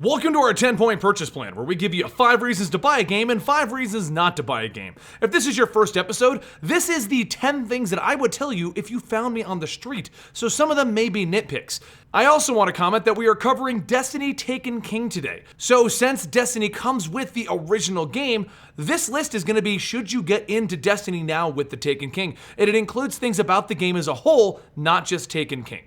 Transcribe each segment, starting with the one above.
Welcome to our 10-point purchase plan, where we give you 5 reasons to buy a game and 5 reasons not to buy a game. If this is your first episode, this is the 10 things that I would tell you if you found me on the street, so some of them may be nitpicks. I also want to comment that we are covering Destiny Taken King today. So since Destiny comes with the original game, this list is going to be should you get into Destiny now with the Taken King, and it includes things about the game as a whole, not just Taken King.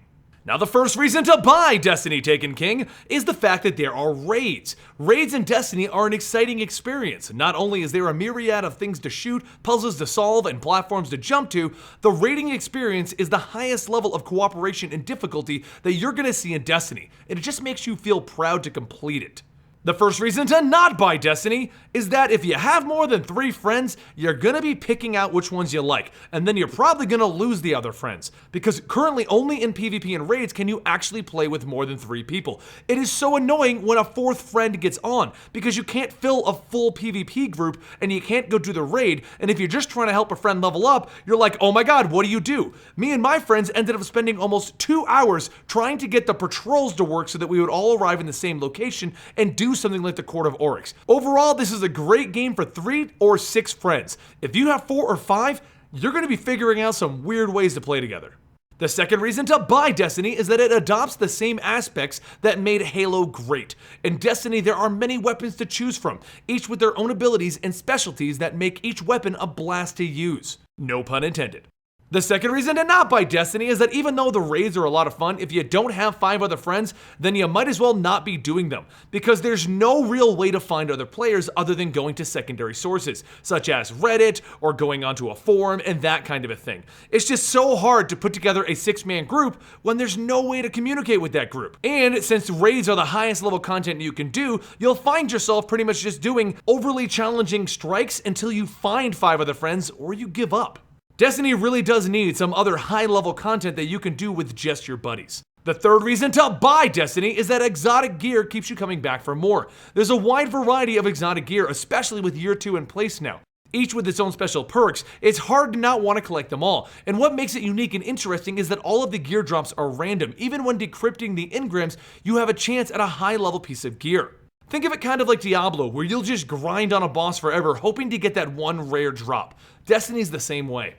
Now, the first reason to buy Destiny Taken King is the fact that there are raids. Raids in Destiny are an exciting experience. Not only is there a myriad of things to shoot, puzzles to solve, and platforms to jump to, the raiding experience is the highest level of cooperation and difficulty that you're going to see in Destiny, and it just makes you feel proud to complete it. The first reason to not buy Destiny is that if you have more than 3 friends, you're gonna be picking out which ones you like, and then you're probably gonna lose the other friends, because currently only in PvP and raids can you actually play with more than 3 people. It is so annoying when a 4th friend gets on, because you can't fill a full PvP group and you can't go do the raid, and if you're just trying to help a friend level up, you're like, oh my god, what do? Me and my friends ended up spending almost 2 hours trying to get the patrols to work so that we would all arrive in the same location and do something like the Court of Oryx. Overall, this is a great game for 3 or 6 friends. If you have 4 or 5, you're going to be figuring out some weird ways to play together. The second reason to buy Destiny is that it adopts the same aspects that made Halo great. In Destiny, there are many weapons to choose from, each with their own abilities and specialties that make each weapon a blast to use. No pun intended. The second reason to not buy Destiny is that even though the raids are a lot of fun, if you don't have 5 other friends, then you might as well not be doing them, because there's no real way to find other players other than going to secondary sources, such as Reddit or going onto a forum and that kind of a thing. It's just so hard to put together a 6-man group when there's no way to communicate with that group. And since raids are the highest level content you can do, you'll find yourself pretty much just doing overly challenging strikes until you find 5 other friends or you give up. Destiny really does need some other high-level content that you can do with just your buddies. The third reason to buy Destiny is that exotic gear keeps you coming back for more. There's a wide variety of exotic gear, especially with Year 2 in place now. Each with its own special perks, it's hard to not want to collect them all. And what makes it unique and interesting is that all of the gear drops are random. Even when decrypting the engrams, you have a chance at a high-level piece of gear. Think of it kind of like Diablo, where you'll just grind on a boss forever, hoping to get that one rare drop. Destiny's the same way.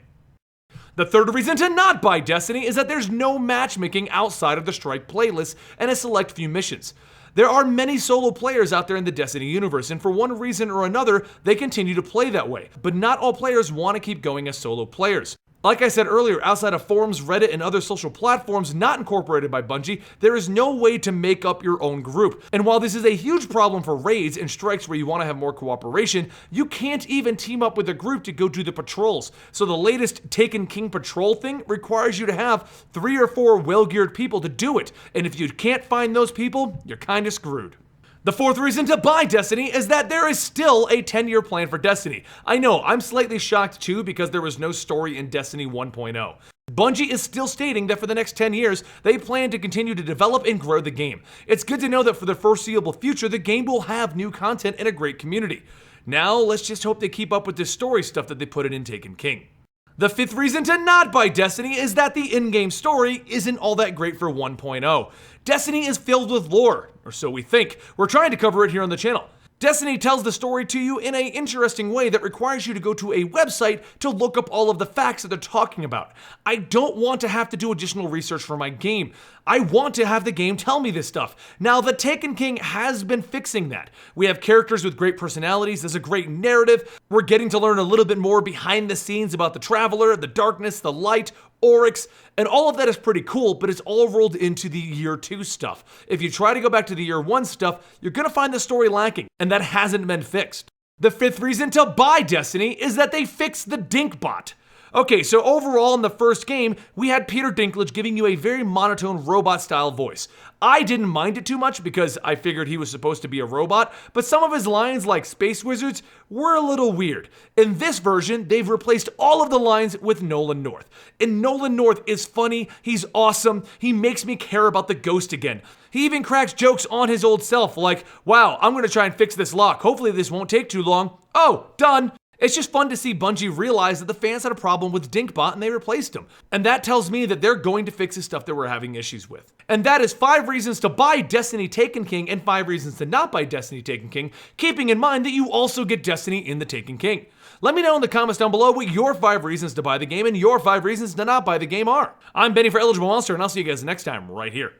The third reason to not buy Destiny is that there's no matchmaking outside of the Strike playlist and a select few missions. There are many solo players out there in the Destiny universe, and for one reason or another, they continue to play that way. But not all players want to keep going as solo players. Like I said earlier, outside of forums, Reddit, and other social platforms not incorporated by Bungie, there is no way to make up your own group. And while this is a huge problem for raids and strikes where you want to have more cooperation, you can't even team up with a group to go do the patrols. So the latest Taken King patrol thing requires you to have 3 or 4 well-geared people to do it. And if you can't find those people, you're kinda screwed. The fourth reason to buy Destiny is that there is still a 10-year plan for Destiny. I know, I'm slightly shocked too because there was no story in Destiny 1.0. Bungie is still stating that for the next 10 years, they plan to continue to develop and grow the game. It's good to know that for the foreseeable future, the game will have new content and a great community. Now, let's just hope they keep up with this story stuff that they put in Taken King. The fifth reason to not buy Destiny is that the in-game story isn't all that great for 1.0. Destiny is filled with lore, or so we think. We're trying to cover it here on the channel. Destiny tells the story to you in an interesting way that requires you to go to a website to look up all of the facts that they're talking about. I don't want to have to do additional research for my game. I want to have the game tell me this stuff. Now, the Taken King has been fixing that. We have characters with great personalities, there's a great narrative, we're getting to learn a little bit more behind the scenes about the Traveler, the Darkness, the Light, Oryx, and all of that is pretty cool, but it's all rolled into the Year 2 stuff. If you try to go back to the Year 1 stuff, you're gonna find the story lacking, and that hasn't been fixed. The fifth reason to buy Destiny is that they fixed the Dink bot. Okay, so overall in the first game, we had Peter Dinklage giving you a very monotone robot-style voice. I didn't mind it too much because I figured he was supposed to be a robot, but some of his lines like Space Wizards were a little weird. In this version, they've replaced all of the lines with Nolan North. And Nolan North is funny, he's awesome, he makes me care about the Ghost again. He even cracks jokes on his old self like, wow, I'm gonna try and fix this lock, hopefully this won't take too long. Oh, done. It's just fun to see Bungie realize that the fans had a problem with Dinkbot and they replaced him. And that tells me that they're going to fix the stuff that we're having issues with. And that is 5 reasons to buy Destiny Taken King and 5 reasons to not buy Destiny Taken King, keeping in mind that you also get Destiny in the Taken King. Let me know in the comments down below what your 5 reasons to buy the game and your 5 reasons to not buy the game are. I'm Benny for Eligible Monster, and I'll see you guys next time right here.